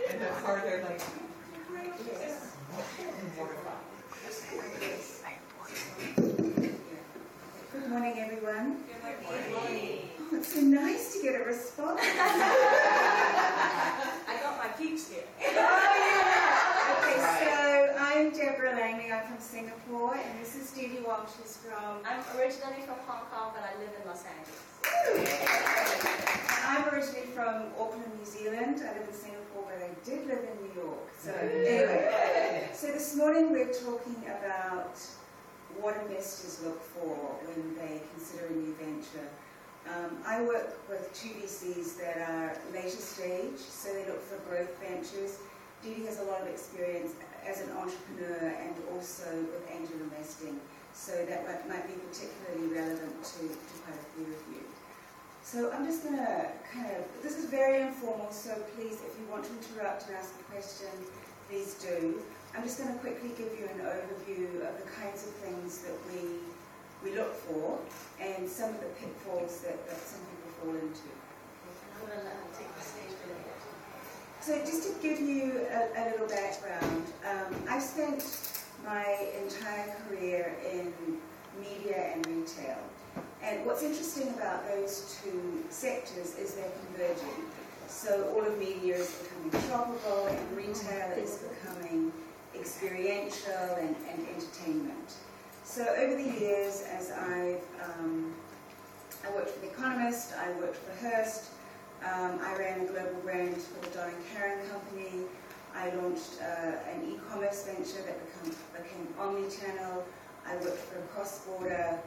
And the harder, like, good morning, everyone. good morning. Oh, it's so nice to get a response. I got my peeps here. Oh, yeah. Okay, so I'm Deborah Langley. I'm from Singapore, and this is Dee Dee Walsh, who's from... I'm originally from Hong Kong, but I live in Los Angeles. I'm originally from Auckland, New Zealand. I live in Singapore, but I did live in New York. So anyway, so this morning we're talking about what investors look for when they consider a new venture. I work with two VCs that are later stage, so they look for growth ventures. Dee Dee has a lot of experience as an entrepreneur and also with angel investing, so that might be particularly relevant to quite a few of you. So I'm just going to this is very informal, so please, if you want to interrupt and ask a question, please do. I'm just going to quickly give you an overview of the kinds of things that we look for and some of the pitfalls that some people fall into. I'm going to let them take the stage for a bit. So just to give you a little background, I spent my entire career in media and retail. And what's interesting about those two sectors is they're converging. So all of media is becoming shoppable and retail is becoming experiential and entertainment. So over the years, as I worked for The Economist, I worked for Hearst, I ran a global brand for the Don & Karen company, I launched an e-commerce venture that became omnichannel, I worked for a cross-border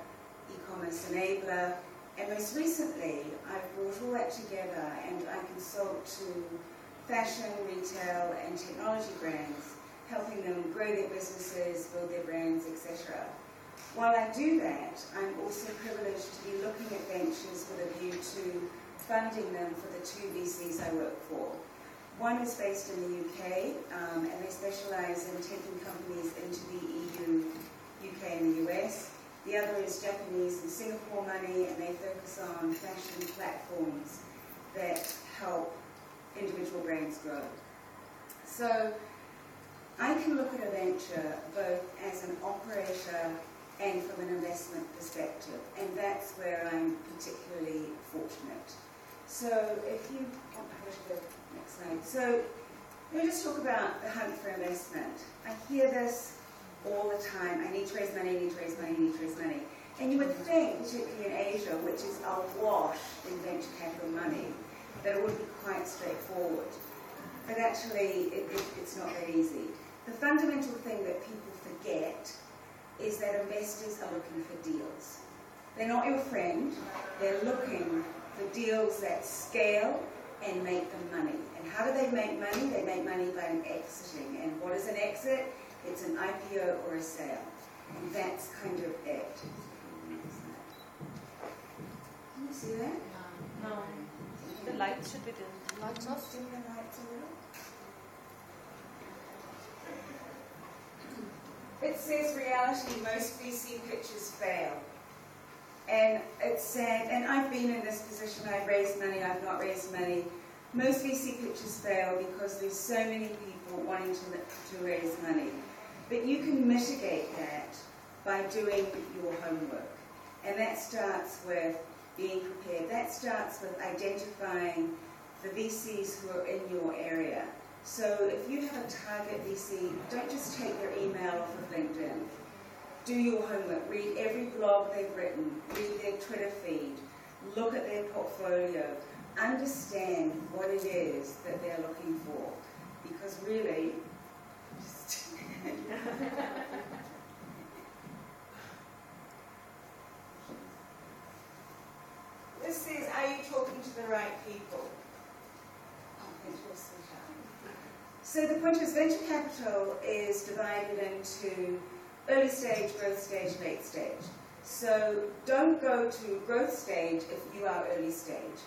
e-commerce enabler, and most recently I've brought all that together and I consult to fashion, retail and technology brands, helping them grow their businesses, build their brands, etc. While I do that, I'm also privileged to be looking at ventures with a view to funding them for the two VCs I work for. One is based in the UK, and they specialize in taking companies into the EU, UK and the US. The other is Japanese and Singapore money, and they focus on fashion platforms that help individual brands grow. So I can look at a venture both as an operator and from an investment perspective, and that's where I'm particularly fortunate. So if you want to go to the next slide. So let me just talk about the hunt for investment. I hear this all the time. I need to raise money, I need to raise money, I need to raise money. And you would think, particularly in Asia, which is awash in venture capital money, that it would be quite straightforward. But actually, it's not that easy. The fundamental thing that people forget is that investors are looking for deals. They're not your friend. They're looking for deals that scale and make them money. And how do they make money? They make money by exiting. And what is an exit? It's an IPO or a sale. And that's kind of it. Can you see that? No. The lights should be dim. Lights off? Dim the lights a little. It says reality, most VC pitches fail. And it's sad, and I've been in this position, I've raised money, I've not raised money. Most VC pitches fail because there's so many people wanting to raise money. But you can mitigate that by doing your homework. And that starts with being prepared. That starts with identifying the VCs who are in your area. So if you have a target VC, don't just take their email off of LinkedIn. Do your homework. Read every blog they've written. Read their Twitter feed. Look at their portfolio. Understand what it is that they're looking for. Because really, this says, are you talking to the right people? So the point is, venture capital is divided into early stage, growth stage, late stage. So don't go to growth stage if you are early stage.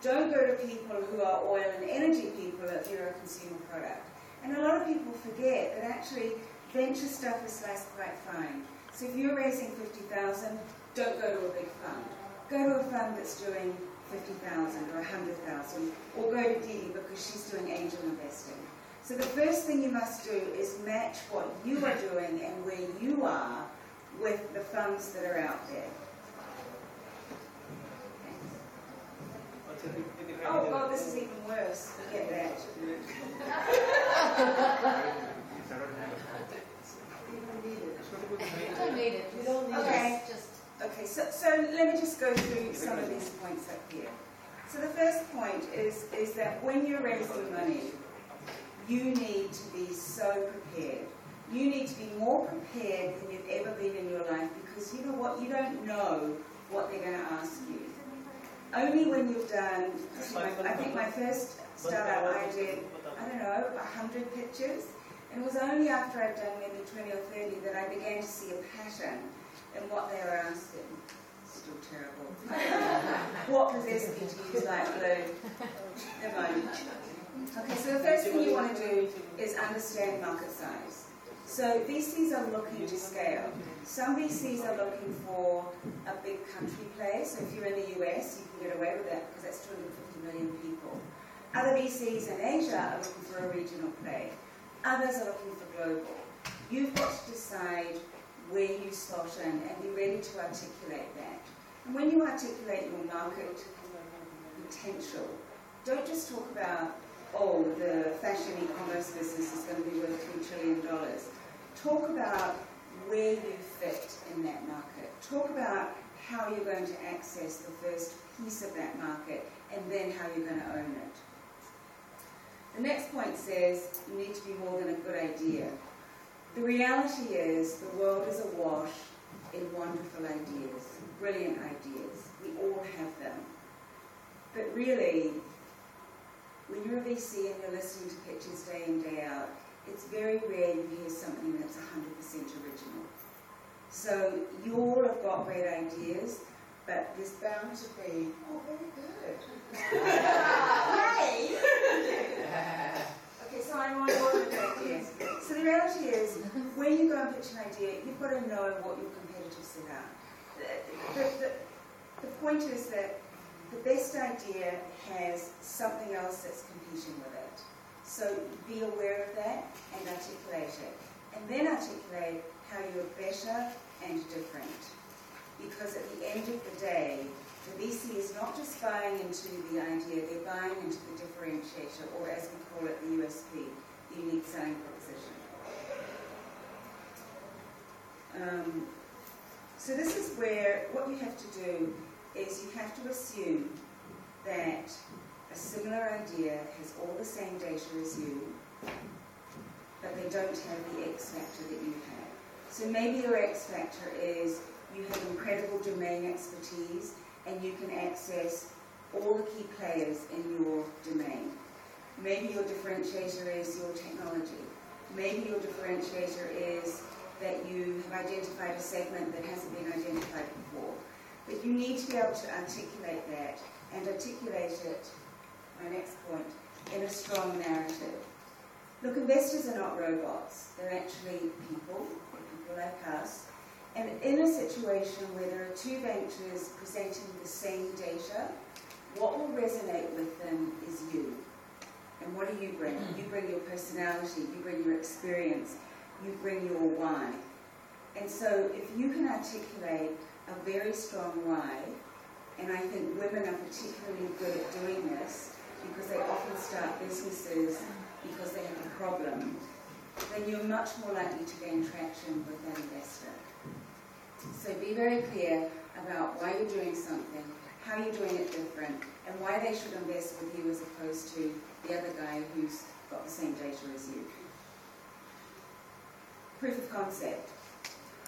Don't go to people who are oil and energy people if you're a consumer product. And a lot of people forget that actually venture stuff is sliced quite fine. So if you're raising 50,000, don't go to a big fund. Go to a fund that's doing 50,000 or 100,000, or go to Didi because she's doing angel investing. So the first thing you must do is match what you are doing and where you are with the funds that are out there. Oh, well, this is even worse. Forget that. You don't need it. You don't need Okay. it. Just Okay, so let me just go through some of these points up here. So the first point is that when you're raising money, you need to be so prepared. You need to be more prepared than you've ever been in your life, because you know what? You don't know what they're going to ask you. Only when you've done, I think my first startup I did, I don't know, 100 pictures. And it was only after I'd done maybe 20 or 30 that I began to see a pattern in what they were asking. Still terrible. What possessed me to use light blue? Never mind. Okay, so the first thing you want to do is understand market size. So VCs are looking to scale. Some VCs are looking for a big country play. So if you're in the US, you can get away with that because that's 250 million people. Other VCs in Asia are looking for a regional play. Others are looking for global. You've got to decide where you slot in and be ready to articulate that. And when you articulate your market potential, don't just talk about, oh, the fashion e-commerce business is going to be worth $3 trillion. Talk about where you fit in that market. Talk about how you're going to access the first piece of that market and then how you're going to own it. The next point says you need to be more than a good idea. The reality is the world is awash in wonderful ideas, brilliant ideas. We all have them. But really, when you're a VC and you're listening to pitches day in, day out, it's very rare you hear something that's 100% original. So you all have got great ideas, but there's bound to be, oh, very good. Yay! Okay, so I'm on board with ideas. So the reality is, when you go and pitch an idea, you've got to know what your competitors set out. The point is that the best idea has something else that's competing with it. So be aware of that and articulate it. And then articulate how you're better and different. Because at the end of the day, the VC is not just buying into the idea, they're buying into the differentiator, or as we call it, the USP, the unique selling proposition. So this is where what you have to do is you have to assume that a similar idea has all the same data as you, but they don't have the X factor that you have. So maybe your X factor is you have incredible domain expertise and you can access all the key players in your domain. Maybe your differentiator is your technology. Maybe your differentiator is that you have identified a segment that hasn't been identified before. But you need to be able to articulate that and articulate it, my next point, in a strong narrative. Look, investors are not robots. They're actually people. They're people like us. And in a situation where there are two ventures presenting the same data, what will resonate with them is you. And what do you bring? You bring your personality, you bring your experience, you bring your why. And so if you can articulate a very strong why, and I think women are particularly good at doing this because they often start businesses because they have a problem, then you're much more likely to gain traction with that investor. So be very clear about why you're doing something, how you're doing it different, and why they should invest with you as opposed to the other guy who's got the same data as you. Proof of concept.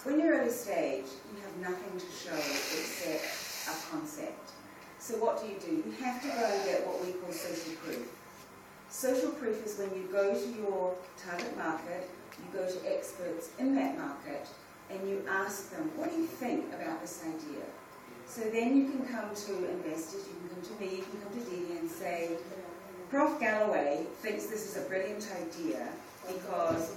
When you're early stage, you have nothing to show except a concept. So what do? You have to go and get what we call social proof. Social proof is when you go to your target market, you go to experts in that market, and you ask them, what do you think about this idea? So then you can come to investors, you can come to me, you can come to Dee and say, Prof. Galloway thinks this is a brilliant idea because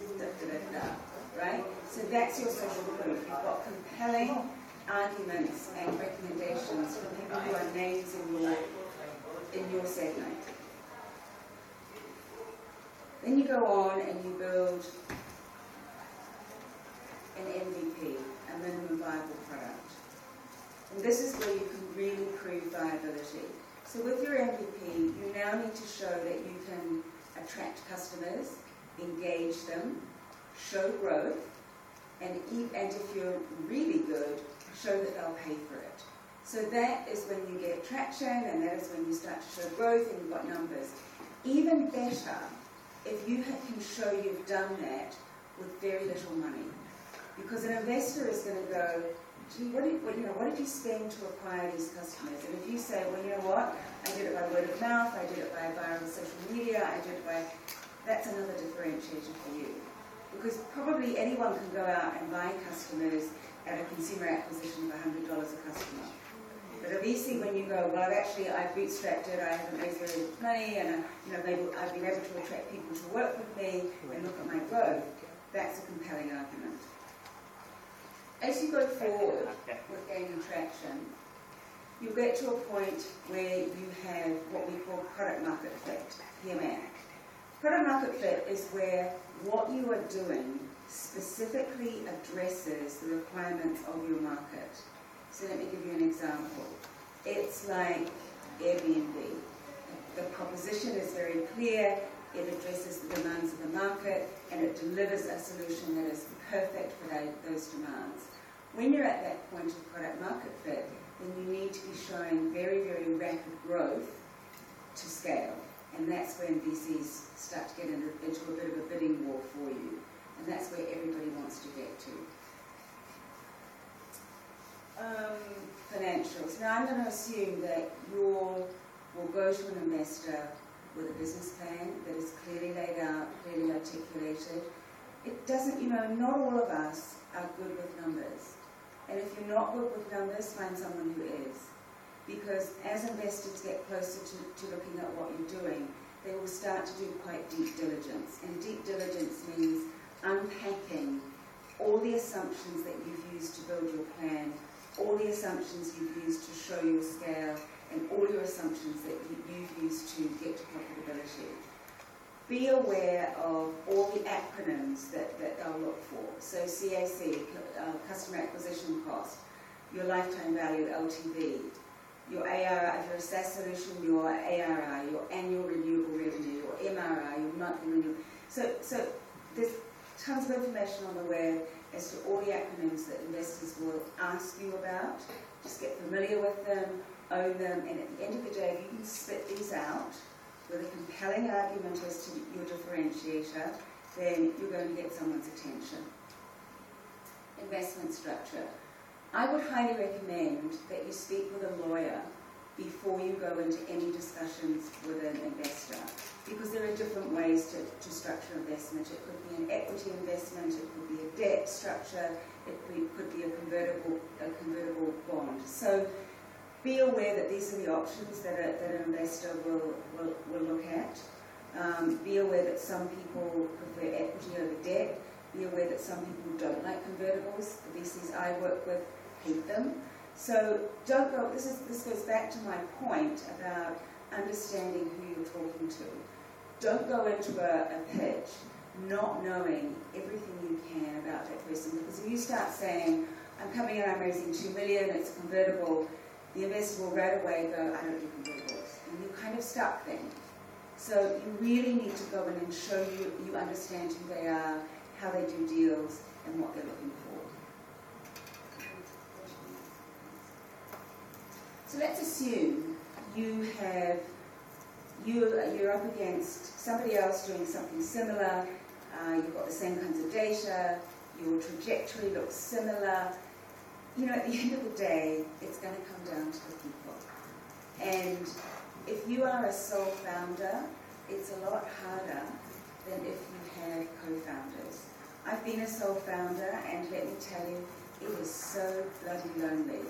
right? So that's your social proof. You've got compelling arguments and recommendations from people who are names in your segment. Then you go on and you build an MVP, a minimum viable product. And this is where you can really prove viability. So with your MVP, you now need to show that you can attract customers, engage them, show growth, and if you're really good, show that they'll pay for it. So that is when you get traction, and that is when you start to show growth and you've got numbers. Even better, if you can show you've done that with very little money. Because an investor is going to go, gee, what did you spend to acquire these customers? And if you say, well, you know what, I did it by word of mouth, I did it by viral social media, I did it by... That's another differentiator for you. Because probably anyone can go out and buy customers at a consumer acquisition of $100 a customer. But obviously when you go, well, I've bootstrapped it, I haven't raised very much money, and maybe I've been able to attract people to work with me and look at my growth, that's a compelling argument. As you go forward with gaining traction, you'll get to a point where you have what we call product market fit, PMF. Product market fit is where what you are doing specifically addresses the requirements of your market. So let me give you an example. It's like Airbnb. The proposition is very clear, it addresses the demands of the market, and it delivers a solution that is perfect for those demands. When you're at that point of product market fit, then you need to be showing very, very rapid growth to scale. And that's when VCs start to get into a bit of a bidding war for you. And that's where everybody wants to get to. Financials. Now I'm going to assume that you will go to an investor with a business plan that is clearly laid out, clearly articulated. It doesn't, not all of us are good with numbers. And if you're not good with numbers, find someone who is. Because as investors get closer to looking at what you're doing, they will start to do quite deep diligence. And deep diligence means unpacking all the assumptions that you've used to build your plan, all the assumptions you've used to show your scale, and all your assumptions that you've used to get to profitability. Be aware of all the acronyms that they'll look for. So CAC, customer acquisition cost, your lifetime value, LTV, your ARR, if you're a SaaS solution, your ARR, your annual renewable revenue, your MRR, your monthly renewable. So there's tons of information on the web as to all the acronyms that investors will ask you about. Just get familiar with them, own them, and at the end of the day, if you can spit these out with a compelling argument as to your differentiator, then you're going to get someone's attention. Investment structure. I would highly recommend that you speak with a lawyer before you go into any discussions with an investor, because there are different ways to structure investment. It could be an equity investment, it could be a debt structure, it could be a convertible bond. So be aware that these are the options that an investor will look at. Be aware that some people prefer equity over debt. Be aware that some people don't like convertibles. The VCs I work with hate them. So don't go, this goes back to my point about understanding who you're talking to. Don't go into a pitch not knowing everything you can about that person, because if you start saying, I'm coming in, I'm raising $2 million, it's a convertible, the investor will right away go, I don't do convertibles. And you're kind of stuck then. So you really need to go in and show you understand who they are, how they do deals, and what they're looking for. So let's assume you're up against somebody else doing something similar, you've got the same kinds of data, your trajectory looks similar. At the end of the day, it's going to come down to the people. And if you are a sole founder, it's a lot harder than if you have co-founders. I've been a sole founder, and let me tell you, it is so bloody lonely.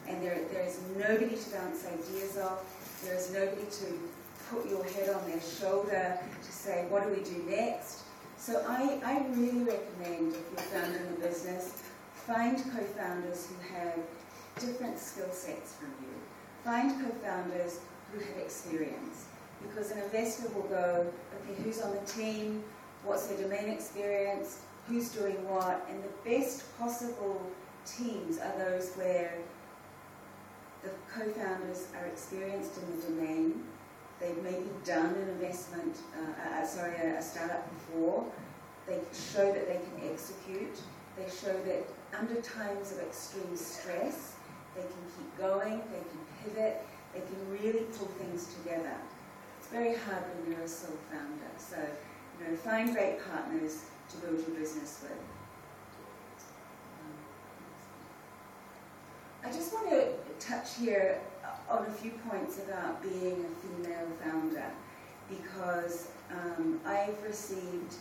and there is nobody to bounce ideas off. There is nobody to put your head on their shoulder to say, what do we do next? So I really recommend, if you're founding a business, find co-founders who have different skill sets from you. Find co-founders who have experience. Because an investor will go, okay, who's on the team? What's their domain experience? Who's doing what? And the best possible teams are those where the co-founders are experienced in the domain. They've maybe done an investment, a startup before. They show that they can execute. They show that under times of extreme stress, they can keep going, they can pivot, they can really pull things together. It's very hard when you're a sole founder. So, find great partners to build your business with. I just want to touch here on a few points about being a female founder, because I've received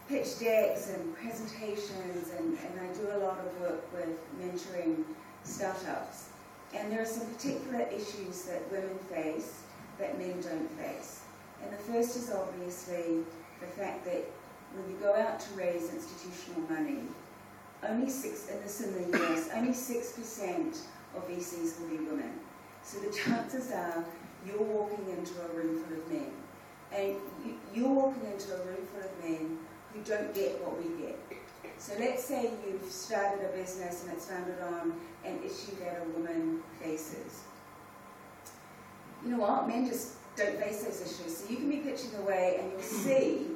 pitch decks and presentations, and I do a lot of work with mentoring startups. And there are some particular issues that women face that men don't face. And the first is obviously the fact that when you go out to raise institutional money, only 6% of VCs will be women. So the chances are you're walking into a room full of men. And you're walking into a room full of men who don't get what we get. So let's say you've started a business and it's founded on an issue that a woman faces. You know what? Men just don't face those issues. So you can be pitching away and you'll see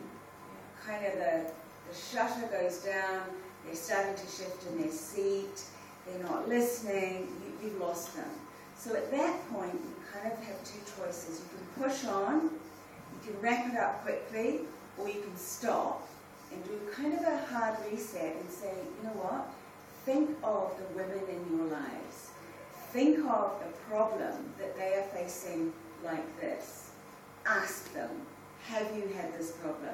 kind of the shutter goes down, they're starting to shift in their seat, they're not listening, you've lost them. So at that point, you kind of have two choices. You can push on, you can wrap it up quickly, or you can stop and do kind of a hard reset and say, you know what? Think of the women in your lives. Think of a problem that they are facing like this. Ask them, have you had this problem?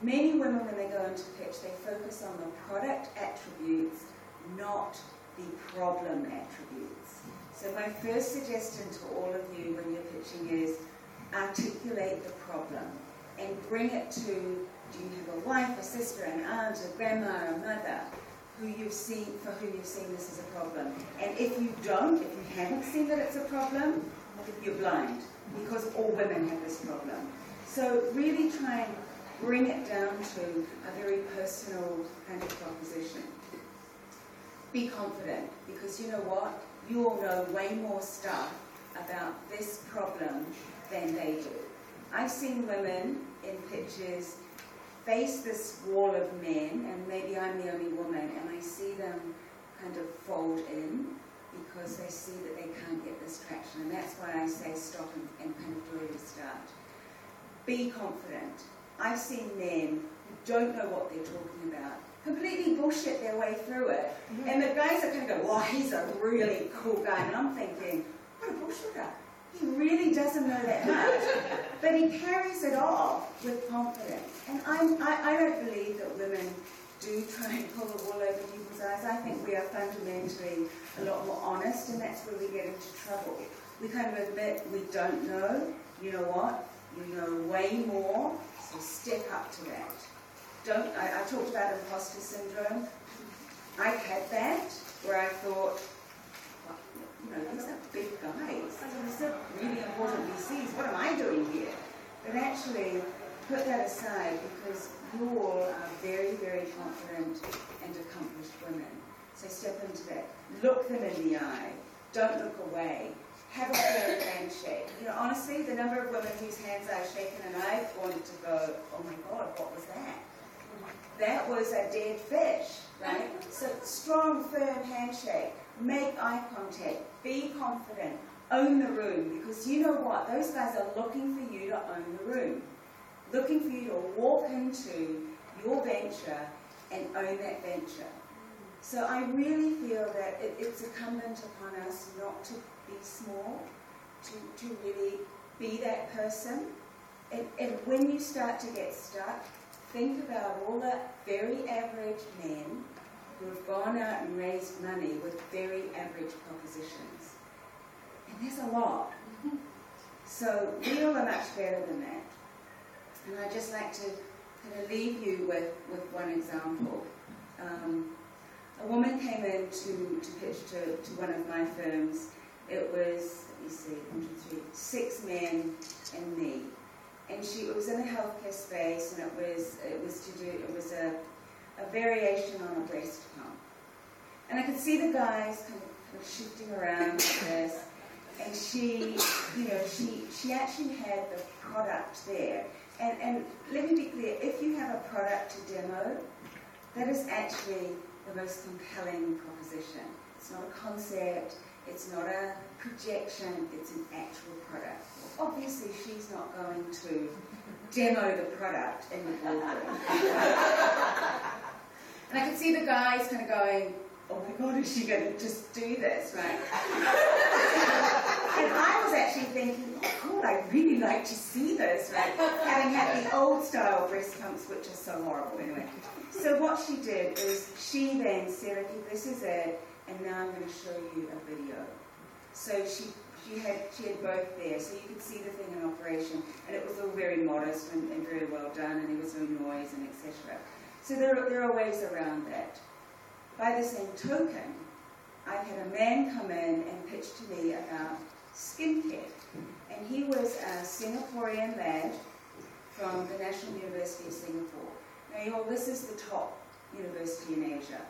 Many women, when they go into pitch, they focus on the product attributes, not the problem attributes. So my first suggestion to all of you when you're pitching is articulate the problem and bring it to, do you have a wife, a sister, an aunt, a grandma, a mother, for whom you've seen this as a problem. And if you haven't seen that it's a problem, you're blind, because all women have this problem. So really try and bring it down to a very personal kind of proposition. Be confident, because you know what? You all know way more stuff about this problem than they do. I've seen women in pitches face this wall of men, and maybe I'm the only woman, and I see them kind of fold in because they see that they can't get this traction. And that's why I say stop and kind of do a restart. Be confident. I've seen men who don't know what they're talking about completely bullshit their way through it. Mm-hmm. And the guys are going to go, wow, he's a really cool guy. And I'm thinking, what a bullshitter. He really doesn't know that much. But he carries it off with confidence. And I don't believe that women do try and pull the wool over people's eyes. I think we are fundamentally a lot more honest, and that's where we get into trouble. We kind of admit we don't know. You know what? You know way more, so step up to that. I talked about imposter syndrome. I've had that, where I thought, well, these are big guys. These are really important VCs. What am I doing here? But actually, put that aside, because you all are very, very confident and accomplished women. So step into that. Look them in the eye. Don't look away. Have a firm handshake. Honestly, the number of women whose hands I've shaken and I've wanted to go, oh my God, what was that? That was a dead fish, right? So strong, firm handshake. Make eye contact. Be confident. Own the room. Because you know what? Those guys are looking for you to own the room. Looking for you to walk into your venture and own that venture. So I really feel that it's incumbent upon us not to be small, to really be that person. And when you start to get stuck, think about all the very average men who have gone out and raised money with very average propositions. And there's a lot. So we all are much better than that. And I'd just like to kind of leave you with one example. A woman came in to pitch to one of my firms. It was, let me see, 1, 2, 3, 6 men and me. And it was in the healthcare space, and it was a variation on a breast pump. And I could see the guys kind of shifting around like this. And she actually had the product there. And let me be clear, if you have a product to demo, that is actually the most compelling proposition. It's not a concept, it's not a projection, it's an actual product. Obviously, she's not going to demo the product in the boardroom. And I could see the guys kind of going, oh my God, is she going to just do this, right? And I was actually thinking, oh God, I'd really like to see this, right? Having had the old style breast pumps, which are so horrible anyway. So what she did is she then said, okay, this is it, and now I'm going to show you a video. So she had both there, so you could see the thing in operation, and it was all very modest and very well done, and there was no noise and etc. So there are ways around that. By the same token, I had a man come in and pitch to me about skincare. And he was a Singaporean lad from the National University of Singapore. Now, you know, this is the top university in Asia.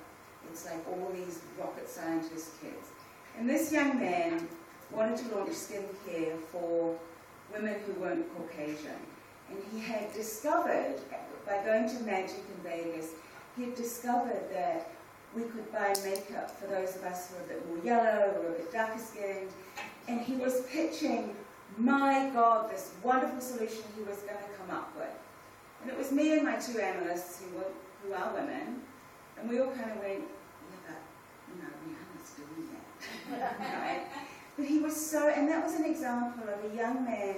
It's like all these rocket scientist kids. And this young man wanted to launch skincare for women who weren't Caucasian. And he had discovered, by going to Magic in Vegas, he had discovered that we could buy makeup for those of us who are a bit more yellow or a bit darker skinned. And he was pitching, my God, this wonderful solution he was going to come up with. And it was me and my 2 analysts who are women, and we all kind of went, yeah, but, Rihanna's doing that. Right? But he was so, and that was an example of a young man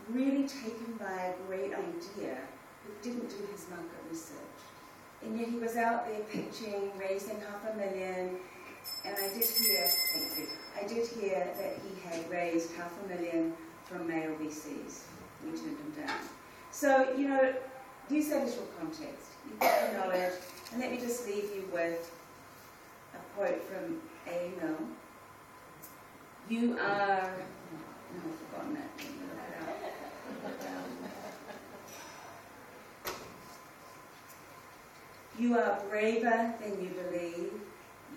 really taken by a great idea who didn't do his market research. And yet he was out there pitching, raising $500,000, and I did hear that he had raised $500,000 from male VCs. We turned him down. So, use that as your context. You've got the knowledge, and let me just leave you with a quote from A. Milne. You are, I've forgotten that. Let me look it up. You are braver than you believe,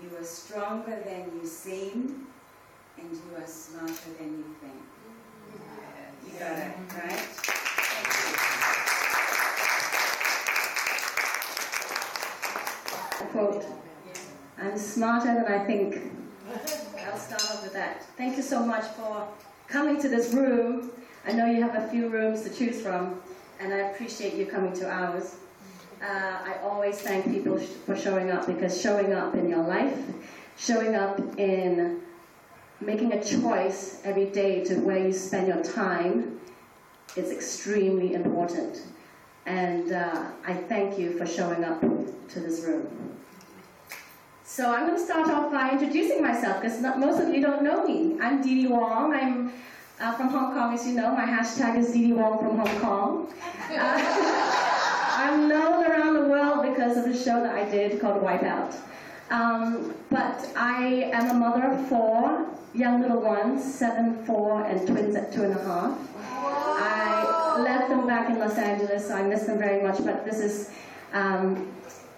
you are stronger than you seem, and you are smarter than you think. You got it, right? Quote, I'm smarter than I think. I'll start off with that. Thank you so much for coming to this room. I know you have a few rooms to choose from, and I appreciate you coming to ours. I always thank people for showing up, because showing up in your life, showing up in making a choice every day to where you spend your time is extremely important. And I thank you for showing up to this room. So I'm going to start off by introducing myself, because most of you don't know me. I'm Dee Dee Wong. I'm from Hong Kong, as you know. My hashtag is Dee Dee Wong from Hong Kong. I'm known around the world because of the show that I did called Wipeout. But I am a mother of 4 young little ones, 7, 4, and twins at 2.5. I left them back in Los Angeles, so I miss them very much, but this is,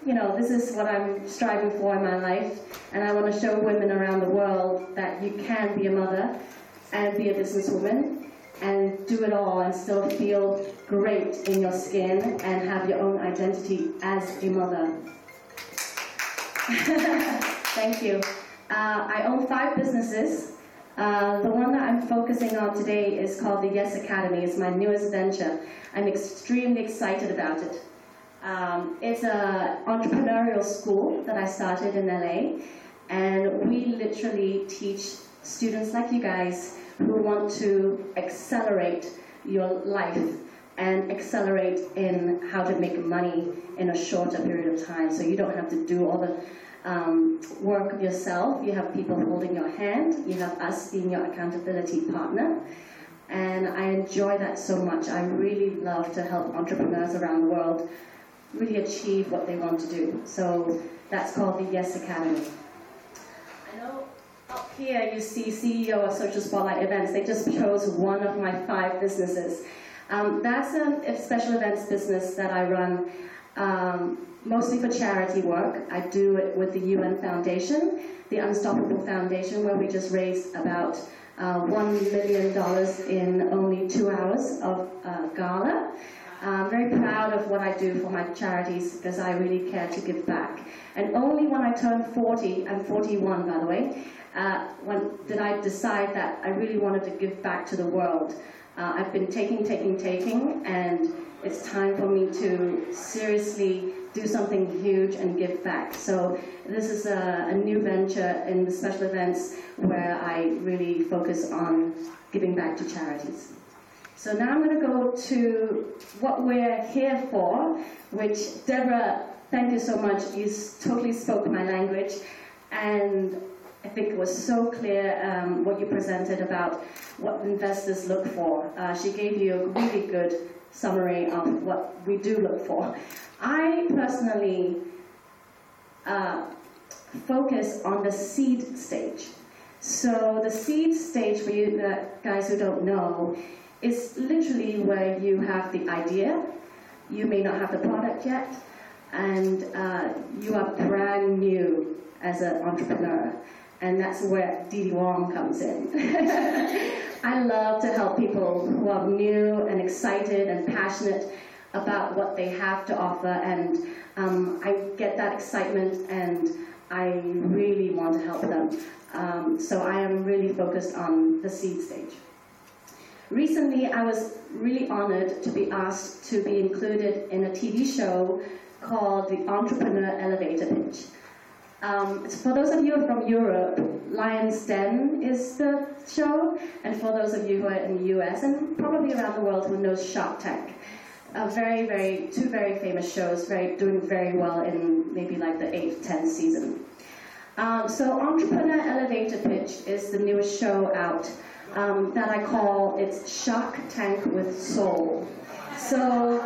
this is what I'm striving for in my life, and I want to show women around the world that you can be a mother and be a businesswoman and do it all and still feel great in your skin and have your own identity as a mother. Thank you. I own 5 businesses. The one that I'm focusing on today is called the Yes Academy. It's my newest venture. I'm extremely excited about it. It's an entrepreneurial school that I started in LA, and we literally teach students like you guys who want to accelerate your life and accelerate in how to make money in a shorter period of time. So you don't have to do all the work yourself. You have people holding your hand. You have us being your accountability partner. And I enjoy that so much. I really love to help entrepreneurs around the world really achieve what they want to do. So that's called the Yes Academy. I know up here you see CEO of Social Spotlight Events. They just chose one of my 5 businesses. That's a special events business that I run mostly for charity work. I do it with the UN Foundation, the Unstoppable Foundation, where we just raised about $1 million in only 2 hours of gala. I'm very proud of what I do for my charities because I really care to give back. And only when I turned 40, I'm 41 by the way, when did I decide that I really wanted to give back to the world. I've been taking, and it's time for me to seriously do something huge and give back. So this is a new venture in the special events where I really focus on giving back to charities. So now I'm going to go to what we're here for, which Deborah, thank you so much. You totally spoke my language, and I think it was so clear what you presented about what investors look for. She gave you a really good summary of what we do look for. I personally focus on the seed stage. So the seed stage, for you the guys who don't know, is literally where you have the idea, you may not have the product yet, and you are brand new as an entrepreneur. And that's where Dee Wong comes in. I love to help people who are new and excited and passionate about what they have to offer, and I get that excitement and I really want to help them. So I am really focused on the seed stage. Recently, I was really honored to be asked to be included in a TV show called The Entrepreneur Elevator Pitch. For those of you from Europe, Lion's Den is the show, and for those of you who are in the US and probably around the world who knows Shark Tank, two very famous shows, doing very well in maybe like the 8th, 10th season. So Entrepreneur Elevator Pitch is the newest show out that I call it's Shark Tank with Soul. So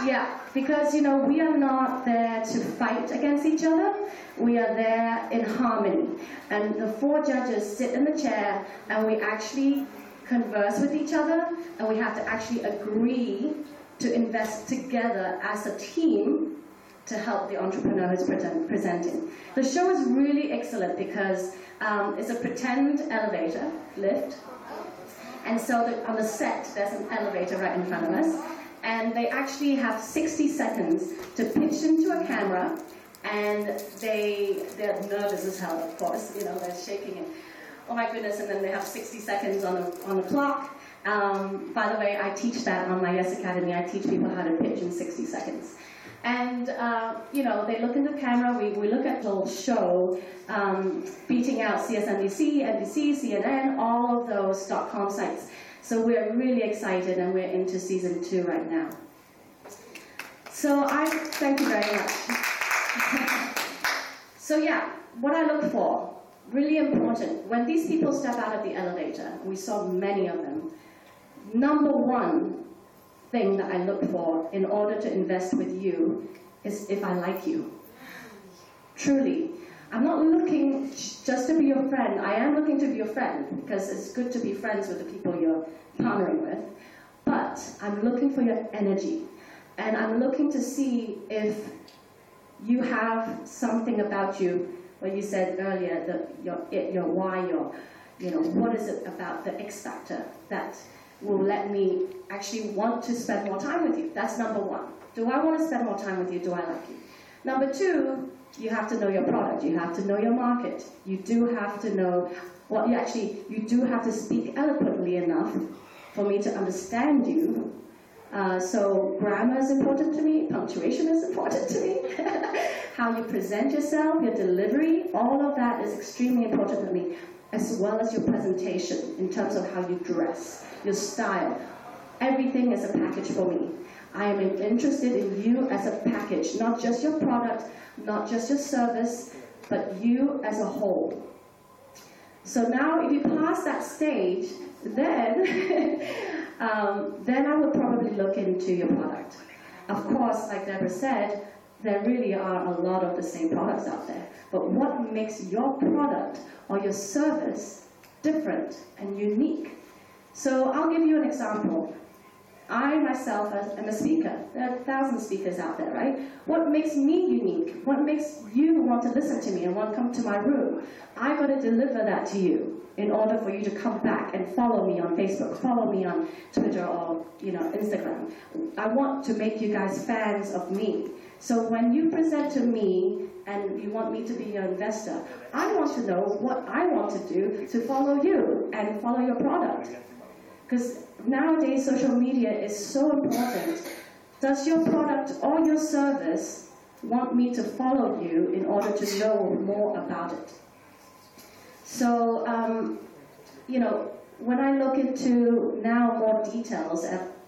yeah, because we are not there to fight against each other. We are there in harmony. And the 4 judges sit in the chair and we actually converse with each other, and we have to actually agree to invest together as a team to help the entrepreneur who's presenting. The show is really excellent because it's a pretend elevator lift. And so on the set, there's an elevator right in front of us. And they actually have 60 seconds to pitch into a camera, and they're nervous as hell, of course, they're shaking it. Oh my goodness, and then they have 60 seconds on the clock. By the way, I teach that on my Yes Academy. I teach people how to pitch in 60 seconds. And, they look in the camera, we look at the whole show, beating out CSNBC, NBC, CNN, all of those .com sites. So we're really excited, and we're into season 2 right now. So thank you very much. So yeah, what I look for, really important, when these people step out of the elevator, we saw many of them, number 1 thing that I look for in order to invest with you is if I like you. Truly. I'm not looking just to be your friend. I am looking to be your friend because it's good to be friends with the people you're partnering with. But I'm looking for your energy. And I'm looking to see if you have something about you, what you said earlier, your why, what is it about the X factor that will let me actually want to spend more time with you. That's number 1. Do I want to spend more time with you? Do I like you? Number 2, you have to know your product. You have to know your market. You do have to know, you do have to speak eloquently enough for me to understand you. So grammar is important to me, punctuation is important to me, how you present yourself, your delivery, all of that is extremely important to me, as well as your presentation in terms of how you dress, your style. Everything is a package for me. I am interested in you as a package, not just your product, not just your service, but you as a whole. So now if you pass that stage, then, then I would probably look into your product. Of course, like Deborah said, there really are a lot of the same products out there. But what makes your product or your service different and unique? So I'll give you an example. I myself am a speaker. There are 1,000 speakers out there, right? What makes me unique? What makes you want to listen to me and want to come to my room? I've got to deliver that to you in order for you to come back and follow me on Facebook, follow me on Twitter or Instagram. I want to make you guys fans of me. So when you present to me and you want me to be your investor, I want to know what I want to do to follow you and follow your product. Because nowadays social media is so important. Does your product or your service want me to follow you in order to know more about it? So, when I look into now more details,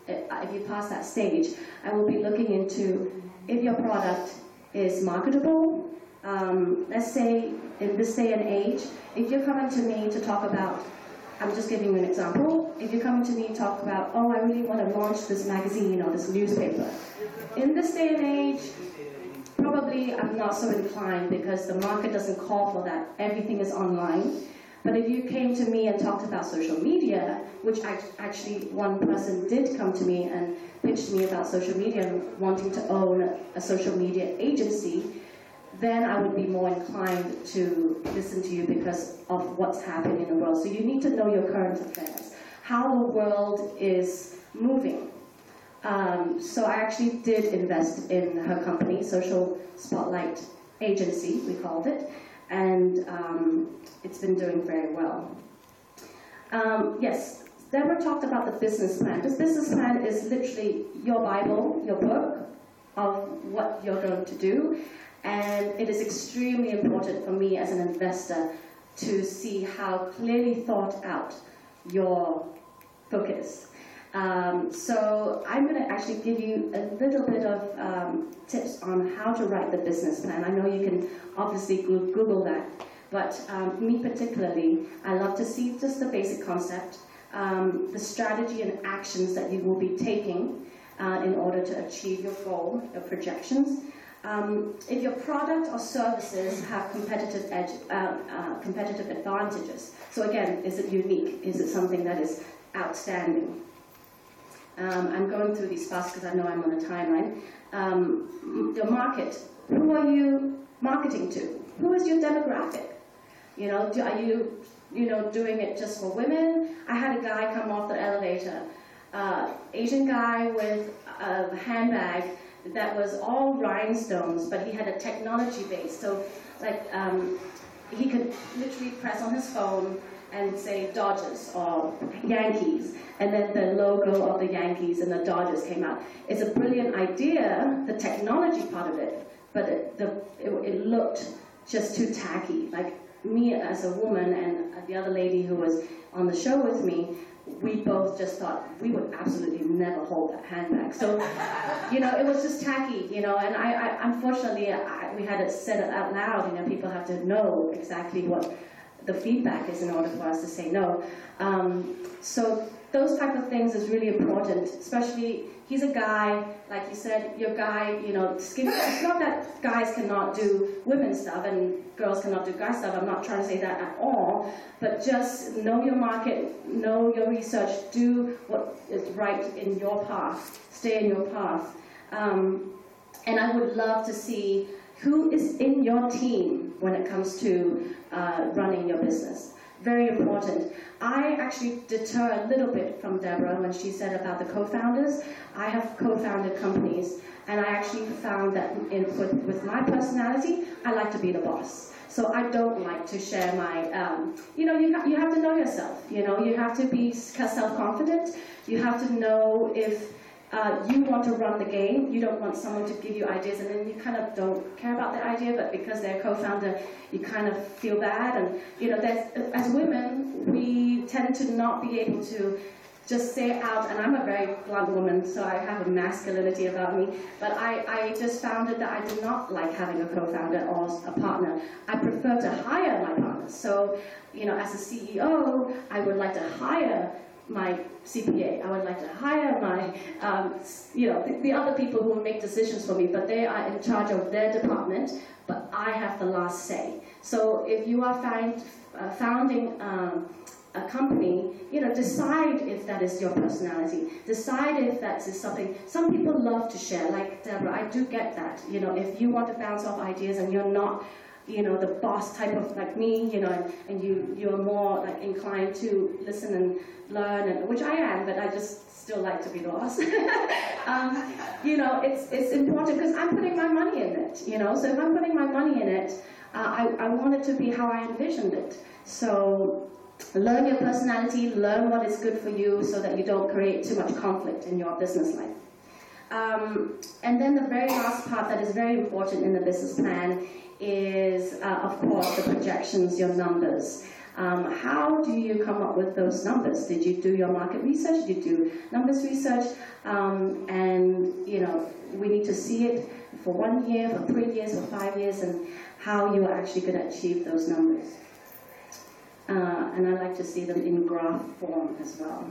if you pass that stage, I will be looking into if your product is marketable. Let's say in this day and age, if you're coming to me to talk about, I'm just giving you an example, if you're coming to me to talk about, oh, I really want to launch this magazine or this newspaper. In this day and age, probably I'm not so inclined because the market doesn't call for that. Everything is online. But if you came to me and talked about social media, which actually one person did come to me and pitched me about social media and wanting to own a social media agency, then I would be more inclined to listen to you because of what's happening in the world. So you need to know your current affairs, how the world is moving. So I actually did invest in her company, Social Spotlight Agency, we called it, and it's been doing very well. Yes, Deborah talked about the business plan. This business plan is literally your Bible, your book of what you're going to do, and it is extremely important for me as an investor to see how clearly thought out your book is. So I'm going to actually give you a little bit of tips on how to write the business plan. I know you can obviously Google that, but me particularly, I love to see just the basic concept, the strategy and actions that you will be taking in order to achieve your goal, your projections. If your product or services have competitive advantages, so again, is it unique? Is it something that is outstanding? I'm going through these fast because I know I'm on a timeline. Your market, who are you marketing to? Who is your demographic? Are you doing it just for women? I had a guy come off the elevator, Asian guy with a handbag that was all rhinestones, but he had a technology base. So, he could literally press on his phone and say Dodgers or Yankees, and then the logo of the Yankees and the Dodgers came out. It's a brilliant idea, the technology part of it, but it looked just too tacky. Like me as a woman and the other lady who was on the show with me, we both just thought we would absolutely never hold that handbag. So, it was just tacky, and I unfortunately, we had it said out loud, people have to know exactly what the feedback is in order for us to say no. So those type of things is really important, especially he's a guy, like you said, your guy, skin. It's not that guys cannot do women's stuff and girls cannot do guy stuff. I'm not trying to say that at all, but just know your market, know your research, do what is right in your path, stay in your path. And I would love to see who is in your team when it comes to running your business. Very important. I actually deter a little bit from Deborah when she said about the co-founders. I have co-founded companies, and I actually found that with my personality, I like to be the boss. So I don't like to share my, you have to know yourself. You have to be self-confident. You have to know if you want to run the game. You don't want someone to give you ideas and then you kind of don't care about the idea, but because they're a co-founder, you kind of feel bad. And as women, we tend to not be able to just say out, and I'm a very blunt woman, so I have a masculinity about me, but I just found that I do not like having a co-founder or a partner. I prefer to hire my partners. So, as a CEO, I would like to hire my CPA. I would like to hire my, the other people who make decisions for me, but they are in charge of their department, but I have the last say. So if you are founding a company, decide if that is your personality. Decide if that is something. Some people love to share, like Deborah. I do get that. If you want to bounce off ideas and you're not, the boss type of like me, and you're more like inclined to listen and learn, and which I am, but I just still like to be the boss. It's important because I'm putting my money in it. So if I'm putting my money in it, I want it to be how I envisioned it. So learn your personality, learn what is good for you so that you don't create too much conflict in your business life. And then the very last part that is very important in the business plan is, of course, the projections, your numbers. How do you come up with those numbers? Did you do your market research? Did you do numbers research? And, we need to see it for 1 year, for 3 years, for 5 years, and how you are actually going to achieve those numbers. And I like to see them in graph form as well.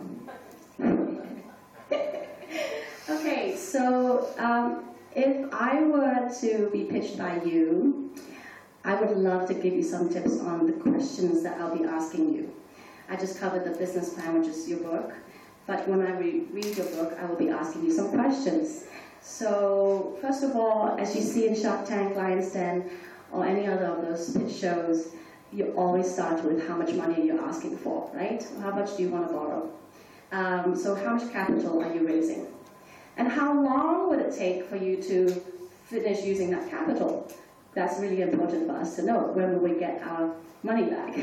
Okay, so if I were to be pitched by you, I would love to give you some tips on the questions that I'll be asking you. I just covered the business plan, which is your book, but when I read your book, I will be asking you some questions. So first of all, as you see in Shark Tank, Lion's Den, or any other of those pitch shows, you always start with how much money you're asking for, right? How much do you want to borrow? So how much capital are you raising? And how long would it take for you to finish using that capital? That's really important for us to know. When will we get our money back?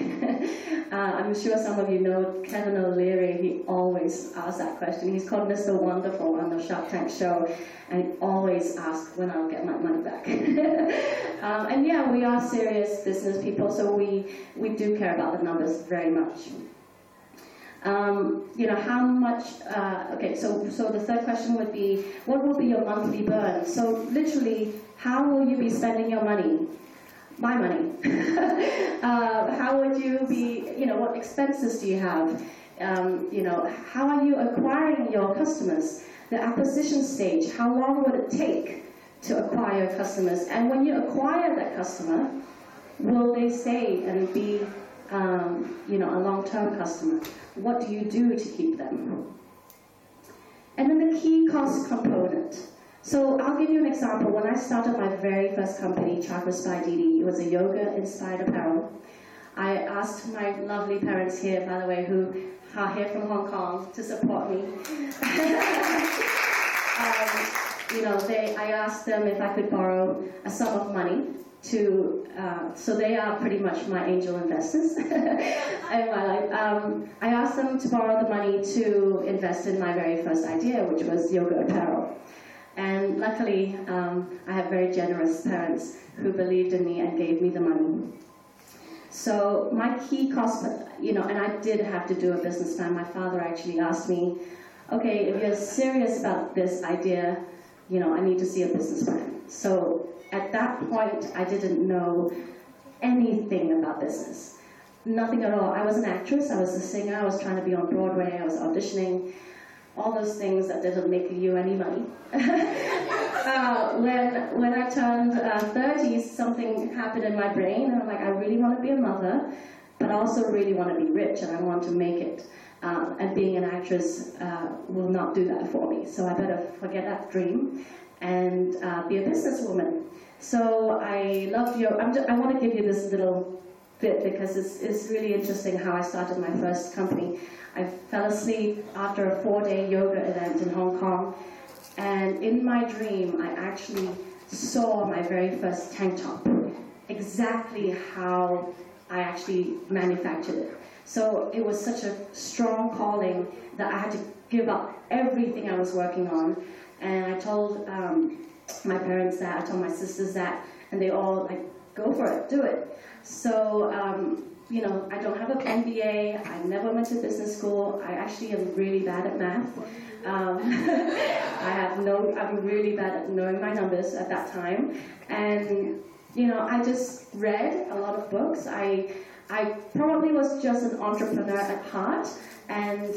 I'm sure some of you know Kevin O'Leary. He always asks that question. He's called Mr. Wonderful on the Shark Tank show, and he always asks when I'll get my money back. And yeah, we are serious business people, so we do care about the numbers very much. How much, so the third question would be, what will be your monthly burn? So literally, how will you be spending your money? My money. How would you be, what expenses do you have? How are you acquiring your customers? The acquisition stage, how long would it take to acquire customers? And when you acquire that customer, will they stay and be a long-term customer? What do you do to keep them? And then the key cost component. So I'll give you an example. When I started my very first company, Chakras by Didi, it was a yoga-inspired apparel. I asked my lovely parents here, by the way, who are here from Hong Kong, to support me. I asked them if I could borrow a sum of money to, so they are pretty much my angel investors in my life. I asked them to borrow the money to invest in my very first idea, which was yoga apparel. And luckily, I have very generous parents who believed in me and gave me the money. So my key cost, and I did have to do a business plan. My father actually asked me, okay, if you're serious about this idea, I need to see a business plan. So at that point, I didn't know anything about business. Nothing at all. I was an actress, I was a singer, I was trying to be on Broadway, I was auditioning, all those things that didn't make you any money. When I turned 30, something happened in my brain, and I'm like, I really want to be a mother, but I also really want to be rich, and I want to make it. And being an actress will not do that for me. So I better forget that dream and be a businesswoman. So I love I want to give you this little bit because it's really interesting how I started my first company. I fell asleep after a 4-day yoga event in Hong Kong, and in my dream I actually saw my very first tank top, exactly how I actually manufactured it. So it was such a strong calling that I had to give up everything I was working on, and I told my parents that, I told my sisters that, and they all like, go for it, do it. So you know, I don't have an MBA. I never went to business school. I actually am really bad at math. I'm really bad at knowing my numbers at that time. And, you know, I just read a lot of books. I probably was just an entrepreneur at heart, and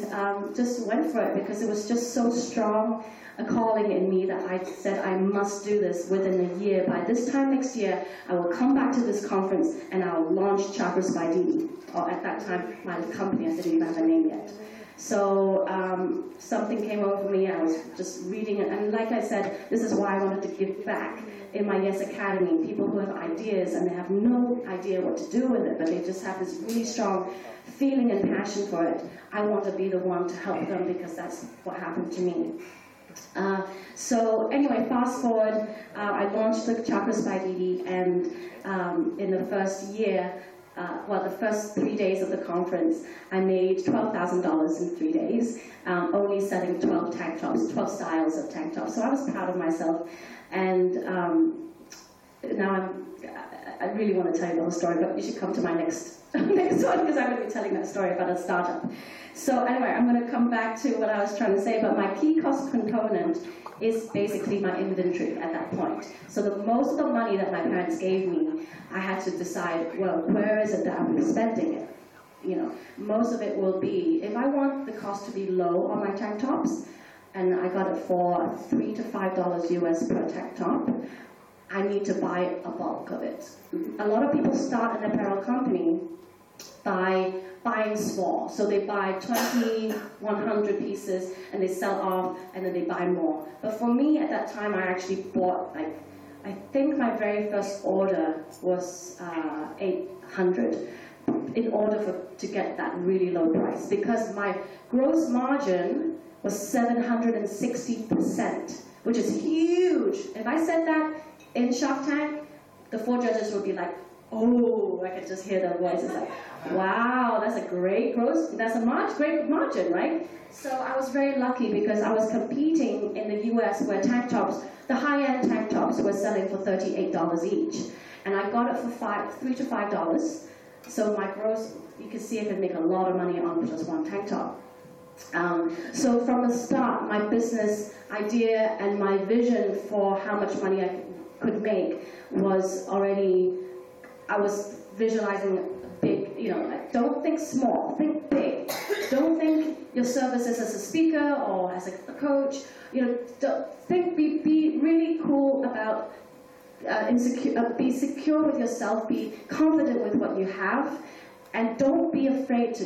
just went for it because it was just so strong a calling in me that I said I must do this within a year. By this time next year, I will come back to this conference and I'll launch Chakras by Dee. Or at that time, my company, I didn't even have a name yet. So something came over me. I was just reading it, and like I said, this is why I wanted to give back in my Yes Academy. People who have ideas and they have no idea what to do with it, but they just have this really strong feeling and passion for it. I want to be the one to help them because that's what happened to me. So anyway, fast forward, I launched the Chakras by Dee, and in the first year, the first 3 days of the conference, I made $12,000 in 3 days, only selling 12 tank tops, 12 styles of tank tops. So I was proud of myself, and now I really want to tell you the whole story, but you should come to my next one because I'm going to be telling that story about a startup. So anyway, I'm going to come back to what I was trying to say, but my key cost component is basically my inventory at that point. So most of the money that my parents gave me, I had to decide, well, where is it that I'm spending it? You know, most of it will be, if I want the cost to be low on my tank tops, and I got it for $3 to $5 US per tank top, I need to buy a bulk of it. A lot of people start an apparel company by buying small. So they buy 20, 100 pieces, and they sell off, and then they buy more. But for me, at that time, I actually bought, like, I think my very first order was 800 in order to get that really low price, because my gross margin was 760%, which is huge. If I said that in Shark Tank, the 4 judges would be like, oh, I could just hear their voices like, wow, that's a great great margin, right? So I was very lucky because I was competing in the US where tank tops, the high-end tank tops were selling for $38 each. And I got it for $3 to $5. So my gross, you can see I could make a lot of money on just one tank top. So from the start, my business idea and my vision for how much money I could make was already, I was visualizing big, you know, like, don't think small, think big. Don't think your services as a speaker or as a coach, you know, be really cool about be secure with yourself, be confident with what you have, and don't be afraid to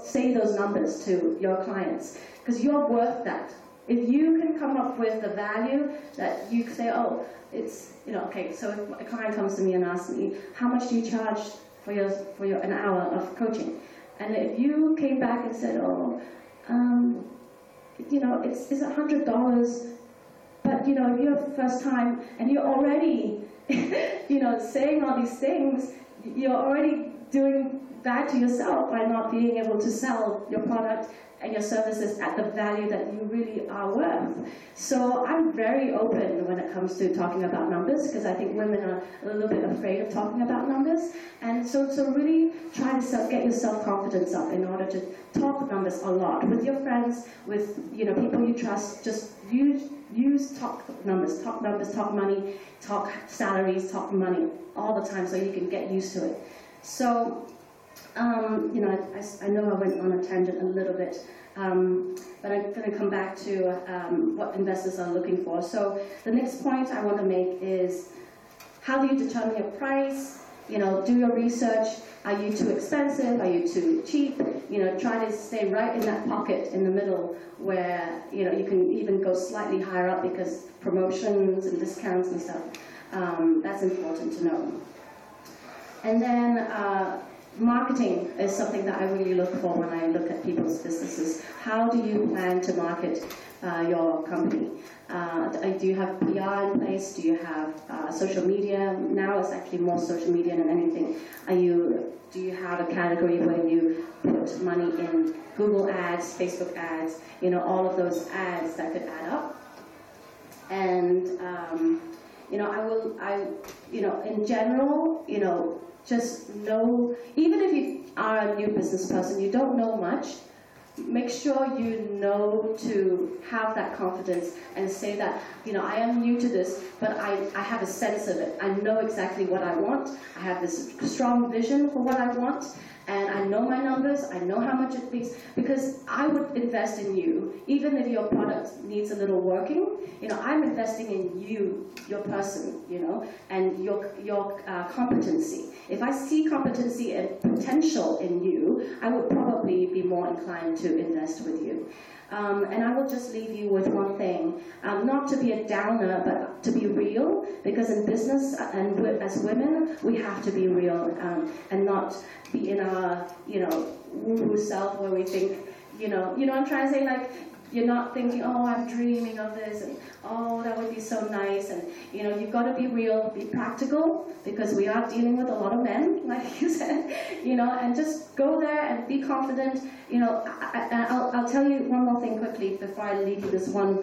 say those numbers to your clients, because you're worth that. If you can come up with the value that you say, oh, it's, you know, okay, so if a client comes to me and asks me, how much do you charge for your an hour of coaching? And if you came back and said, oh, you know, it's $100, but, you know, if you're first time and you're already, you know, saying all these things, you're already doing bad to yourself by not being able to sell your product and your services at the value that you really are worth. So I'm very open when it comes to talking about numbers, because I think women are a little bit afraid of talking about numbers. And so really try to get your self-confidence up in order to talk numbers a lot with your friends, with, you know, people you trust. Just use talk numbers, talk money, talk salaries, talk money all the time so you can get used to it. So, you know, I know I went on a tangent a little bit, but I'm going to come back to what investors are looking for. So the next point I want to make is, how do you determine your price? You know, do your research. Are you too expensive? Are you too cheap? You know, try to stay right in that pocket in the middle where, you know, you can even go slightly higher up because promotions and discounts and stuff. That's important to know. And then marketing is something that I really look for when I look at people's businesses. How do you plan to market your company? Do you have PR in place? Do you have social media? Now it's actually more social media than anything. Do you have a category where you put money in Google ads, Facebook ads, you know, all of those ads that could add up? And you know, you know, in general, you know, just know, even if you are a new business person, you don't know much, make sure you know to have that confidence and say that, I am new to this, but I have a sense of it. I know exactly what I want. I have this strong vision for what I want, and I know my numbers. I know how much it takes, because I would invest in you, even if your product needs a little working. I'm investing in you, your person, and your competency. If I see competency and potential in you, I would probably be more inclined to invest with you. And I will just leave you with one thing, not to be a downer, but to be real, because in business and as women, we have to be real and not be in our, woo-woo self where we think, I'm trying to say, like, you're not thinking, oh, I'm dreaming of this, and oh, that would be so nice, and you've got to be real, be practical, because we are dealing with a lot of men, like you said, and just go there and be confident. I'll tell you one more thing quickly before I leave you this one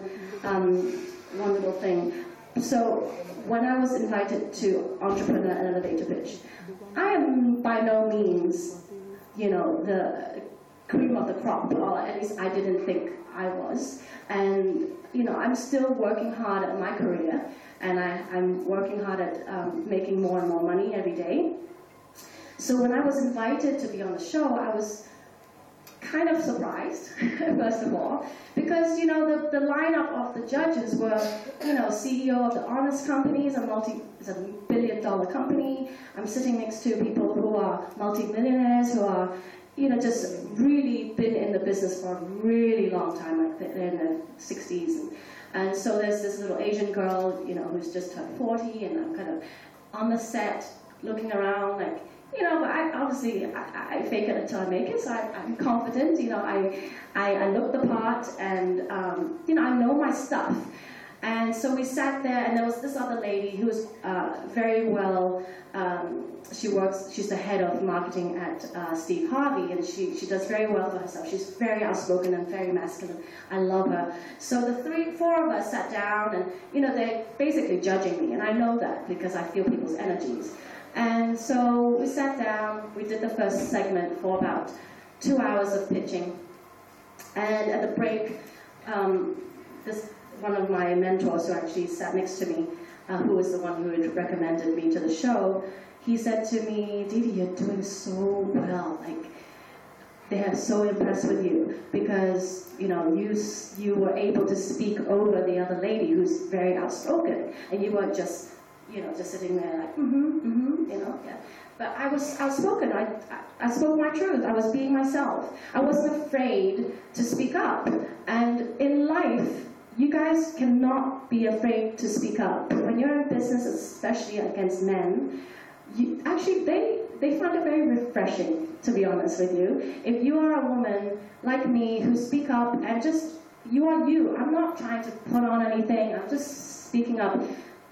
little thing. So when I was invited to Entrepreneur Elevator Pitch, I am by no means, the cream of the crop, or at least I didn't think I was. And, I'm still working hard at my career, and I'm working hard at making more and more money every day. So when I was invited to be on the show, I was kind of surprised, first of all, because, the lineup of the judges were, CEO of the Honest Company, it's a billion-dollar company. I'm sitting next to people who are multi-millionaires, who are, just really been in the business for a really long time, like they're in their 60s. And so there's this little Asian girl, who's just turned 40, and I'm kind of on the set, looking around, like, but I fake it until I make it, so I'm confident, I look the part, and, I know my stuff. And so we sat there, and there was this other lady who was very well, she's the head of marketing at Steve Harvey, and she does very well for herself. She's very outspoken and very masculine. I love her. So the four of us sat down, and, they're basically judging me, and I know that because I feel people's energies. And so we sat down, we did the first segment for about 2 hours of pitching. And at the break, one of my mentors who actually sat next to me, who was the one who had recommended me to the show, he said to me, Didi, you're doing so well. Like, they are so impressed with you because, you were able to speak over the other lady who's very outspoken, and you weren't just sitting there like, yeah. But I was outspoken. I spoke my truth. I was being myself. I wasn't afraid to speak up. And in life, you guys cannot be afraid to speak up. When you're in business, especially against men, they find it very refreshing, to be honest with you. If you are a woman like me who speak up and just, you are you. I'm not trying to put on anything. I'm just speaking up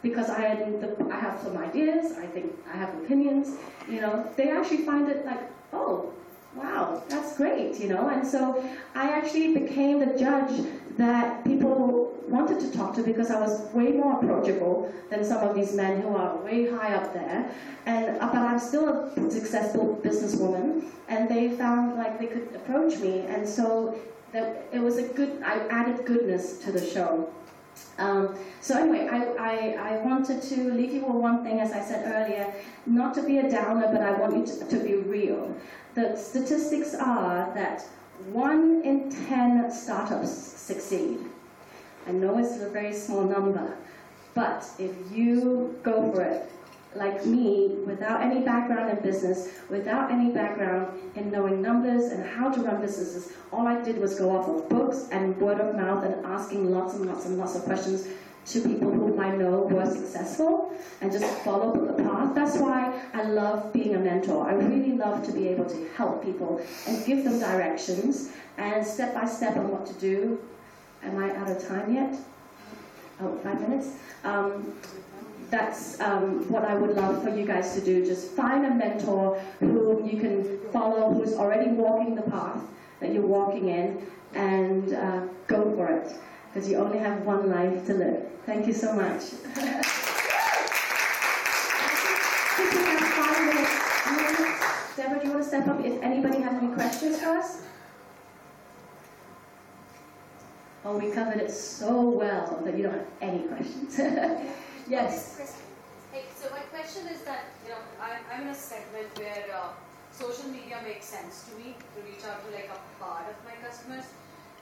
because I have some ideas. I think I have opinions. They actually find it like, oh, wow, that's great, And so I actually became the judge that people wanted to talk to because I was way more approachable than some of these men who are way high up there. But I'm still a successful businesswoman, and they found like they could approach me, and so it was I added goodness to the show. So anyway, I wanted to leave you with one thing, as I said earlier, not to be a downer, but I want you to be real. The statistics are that 1 in 10 startups succeed. I know it's a very small number, but if you go for it, like me, without any background in business, without any background in knowing numbers and how to run businesses, all I did was go off of books and word of mouth and asking lots and lots and lots of questions to people whom I know were successful and just follow the path. That's why I love being a mentor. I really love to be able to help people and give them directions and step by step on what to do. Am I out of time yet? Oh, 5 minutes? That's what I would love for you guys to do. Just find a mentor who you can follow, who's already walking the path that you're walking in, and go for it, because you only have one life to live. Thank you so much. I think we have 5 minutes. Deborah, do you want to step up if anybody has any questions for us? Oh, we covered it so well that you don't have any questions. Yes. Hey, so my question is that, I'm in a segment where social media makes sense to me to reach out to like a part of my customers,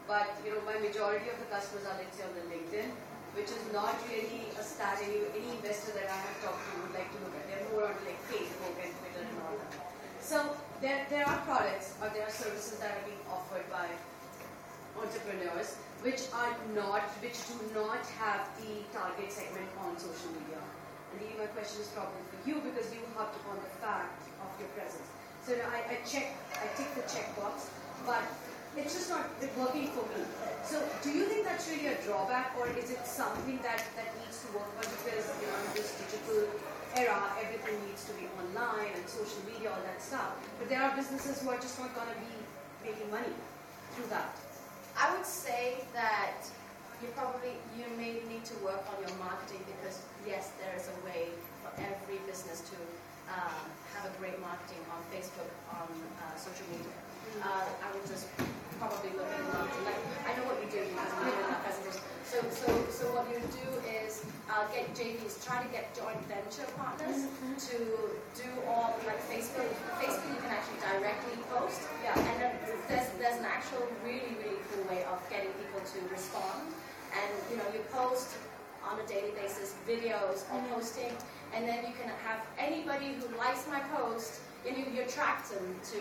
but my majority of the customers are, let's say, on the LinkedIn, which is not really a stat any investor that I have talked to would like to look at. They're more on like Facebook and Twitter and all that. So there are products or there are services that are being offered by entrepreneurs which do not have the target segment on social media. And my question is probably for you because you hopped upon the fact of your presence. So I tick the checkbox, but it's just not working for me. So do you think that's really a drawback, or is it something that needs to work on? Because in this digital era, everything needs to be online and social media, all that stuff. But there are businesses who are just not going to be making money through that. I would say that you may need to work on your marketing because yes, there is a way for every business to have a great marketing on Facebook, on social media. I would just probably look at marketing. Like I know what you do because I'm in that presentation. So what you do is get JVs, try to get joint venture partners to do all like Facebook. Facebook you can actually directly post. Yeah. And then there's an actual really cool way of getting people to respond. And you post on a daily basis videos or posting, and then you can have anybody who likes my post. You attract them to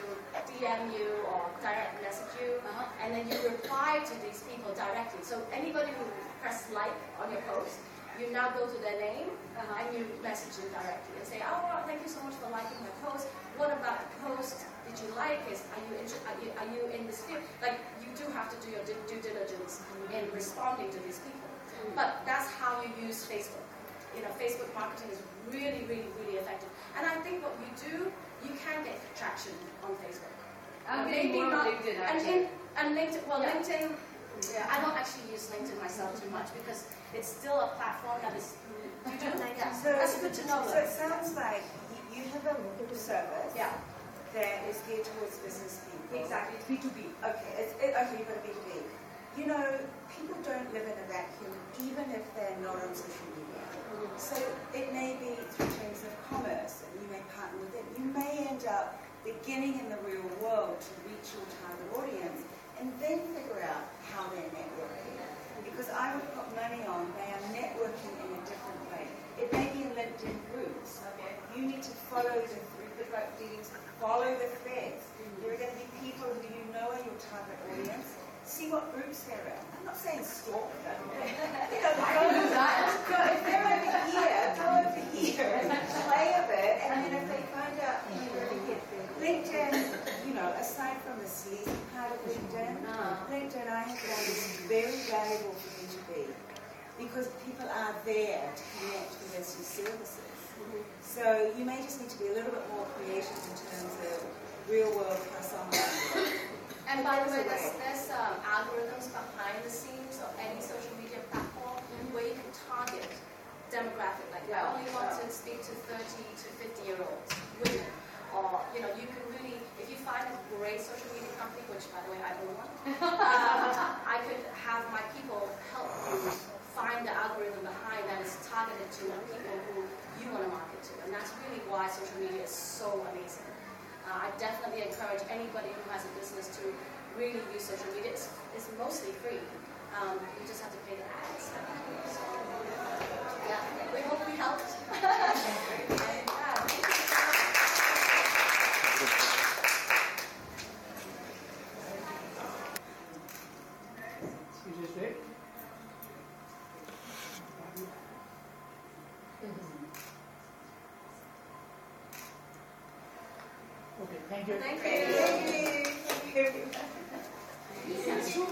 DM you or direct message you, and then you reply to these people directly. So anybody who presses like on your post, you now go to their name and you message them directly and say, oh, well, thank you so much for liking my post. What about the post did you like? Are you in this field? Like you do have to do your due diligence in responding to these people. But that's how you use Facebook. Facebook marketing is really effective. And I think what you do, you can get traction on Facebook. Maybe not LinkedIn, actually. And LinkedIn, LinkedIn, Yeah. I don't actually use LinkedIn myself too much because it's still a platform that is, you do? Yeah. So, That's good to know. So it sounds like you have a service Yeah. that is geared towards business people. Exactly, it's B2B. Okay, okay, you've got a B2B. People don't live in a vacuum even if they're not on social media. So it may be through terms of commerce and you may partner with it. You may end up beginning in the real world to reach your target audience and then figure out how they're networking. Because I would put money on they are networking in a different way. It may be in LinkedIn groups. Okay. You need to follow follow the threads. There are going to be people who you know are your target audience. See what groups they're in. I'm not saying stalk them. Go if they're over here, play a bit, and then if they find out you're over here. LinkedIn, aside from the sleazy part of LinkedIn, LinkedIn I have found is very valuable for B2B because people are there to connect with SU services. So you may just need to be a little bit more creative in terms of real world plus online. And by the way, there's algorithms behind the scenes of any social media platform where you can target demographic. Like I only want to speak to 30 to 50-year-olds women. Or, you can really, if you find a great social media company, which by the way I own one, I could have my people help you find the algorithm behind that is targeted to people who you want to market to. And that's really why social media is so amazing. I definitely encourage anybody who has a business to really use social media. It's mostly free. You just have to pay the ads. So, yeah, we hope we helped. Okay, thank you. Thank you. Thank you. Thank you.